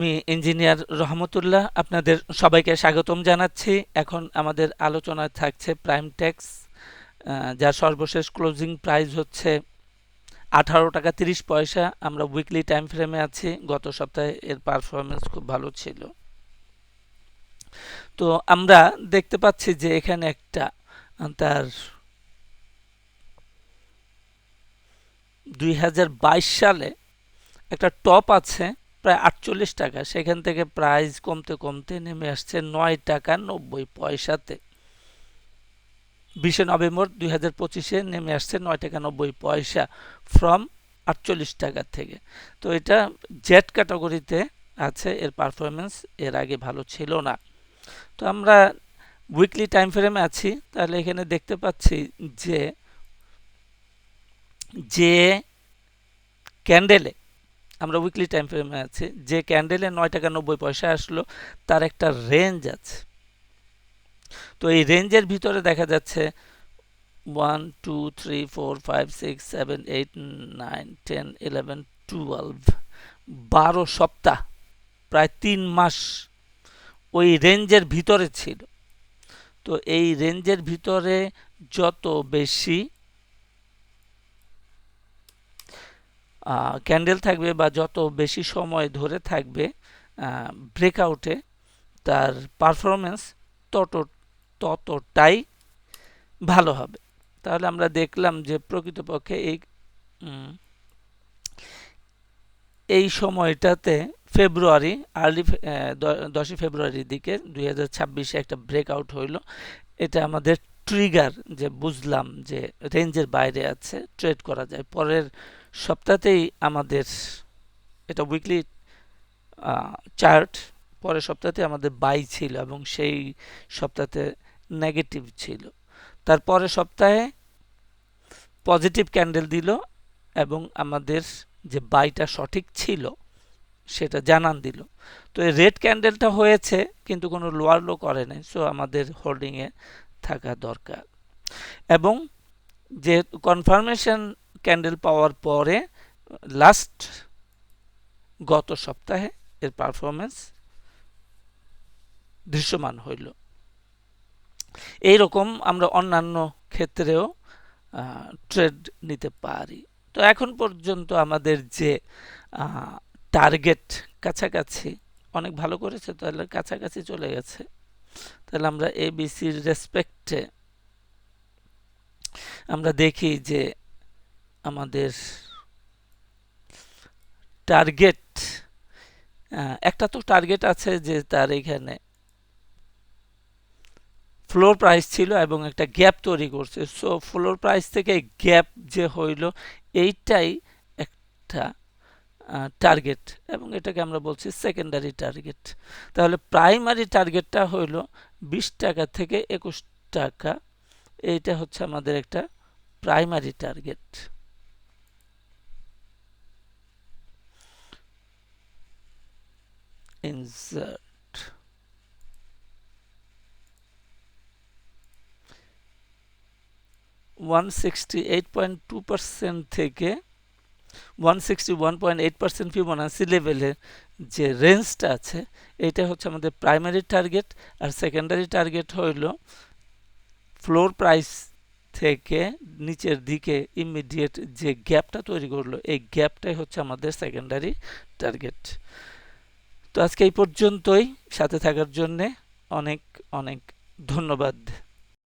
আমি ইঞ্জিনিয়ার রহমতুল্লাহ আপনাদের সবাইকে স্বাগতম জানাচ্ছি। এখন আমাদের আলোচনায় থাকছে প্রাইম ট্যাক্স, যার সর্বশেষ ক্লোজিং প্রাইস হচ্ছে 18 টাকা 30 পয়সা। আমরা উইকলি টাইম ফ্রেমে আছি। গত সপ্তাহে এর পারফরমেন্স খুব ভালো ছিল। তো আমরা দেখতে পাচ্ছি যে এখানে একটা তার 2022 সালে একটা টপ আছে প্রায় 48 টাকা, সেখান থেকে প্রাইস কমতে কমতে নেমে আসছে 9 টাকা 90 পয়সাতে। 20 নভেম্বর 2025-এ নেমে আসছে 9 টাকা 90 পয়সা ফ্রম 48 টাকা থেকে। তো এটা জেড ক্যাটাগরিতে আছে, এর পারফরমেন্স এর আগে ভালো ছিল না। তো আমরা উইকলি টাইম ফ্রেমে আছি, তাহলে এখানে দেখতে পাচ্ছি যে যে ক্যান্ডেলে আমরা উইকলি টাইম ফ্রেমে আছি, যে ক্যান্ডেলে 9 টাকা 90 পয়সা আসলো তার একটা রেঞ্জ আছে। তো এই রেঞ্জের ভিতরে দেখা যাচ্ছে 1 2 3 4 5 6 7 8 9 10 11 12 12 সপ্তাহ, প্রায় 3 মাস ওই রেঞ্জের ভিতরে ছিল। তো এই রেঞ্জের ভিতরে যত বেশি ক্যান্ডেল থাকবে বা যত বেশি সময় ধরে থাকবে ব্রেকআউটে, তার পারফরমেন্স তত ততটাই ভালো হবে। তাহলে আমরা দেখলাম যে প্রকৃতপক্ষে এই সময়টাতে ফেব্রুয়ারি আর্লি 10 ফেব্রুয়ারির দিকে 2026-এ একটা ব্রেকআউট হইল। এটা আমাদের ট্রিগার, যে বুঝলাম যে রেঞ্জের বাইরে আছে, ট্রেড করা যায়। পরের সপ্তাহতেই আমাদের, এটা উইকলি চার্ট, পরের সপ্তাহতে আমাদের বাই ছিল এবং সেই সপ্তাহতে নেগেটিভ ছিল। তারপরের সপ্তাহে পজিটিভ ক্যান্ডেল দিল এবং আমাদের যে বাইটা সঠিক ছিল সেটা জানান দিল। তো এই রেড ক্যান্ডেলটা হয়েছে কিন্তু কোনো লোয়ার লো করে নাই, সো আমাদের হোল্ডিংয়ে থাকা দরকার। এবং যে কনফার্মেশন ক্যান্ডেল পাওয়ার পরে লাস্ট গত সপ্তাহে এর পারফরমেন্স দৃশ্যমান হইল। এইরকম আমরা অন্যান্য ক্ষেত্রেও ট্রেড নিতে পারি। তো এখন পর্যন্ত আমাদের যে টার্গেট কাছাকাছি, অনেক ভালো করেছে, তাহলে কাছাকাছি চলে গেছে। তাহলে আমরা এবিসির রেসপেক্টে আমরা দেখি যে আমাদের টার্গেট, একটা তো টার্গেট আছে যে তার এখানে ফ্লোর প্রাইস ছিল এবং একটা গ্যাপ তৈরি করছে। সো ফ্লোর প্রাইস থেকে গ্যাপ যে হইল, এইটাই একটা টার্গেট এবং এটাকে আমরা বলছি সেকেন্ডারি টার্গেট। তাহলে প্রাইমারি টার্গেটটা হইল 20 টাকা থেকে 21 টাকা। এইটা হচ্ছে আমাদের একটা প্রাইমারি টার্গেট। ইনসার্ট 168.2% থেকে 161.8% ফিবোনাসি লেভেলের যে রেঞ্জটা আছে, এটা হচ্ছে আমাদের প্রাইমারি টার্গেট। আর সেকেন্ডারি টার্গেট হইল ফ্লোর প্রাইস থেকে নিচের দিকে ইমিডিয়েট যে গ্যাপটা তৈরি করলো, এই গ্যাপটাই হচ্ছে আমাদের সেকেন্ডারি টার্গেট। তো আজকে এই পর্যন্তই। সাথে থাকার জন্যে অনেক অনেক ধন্যবাদ।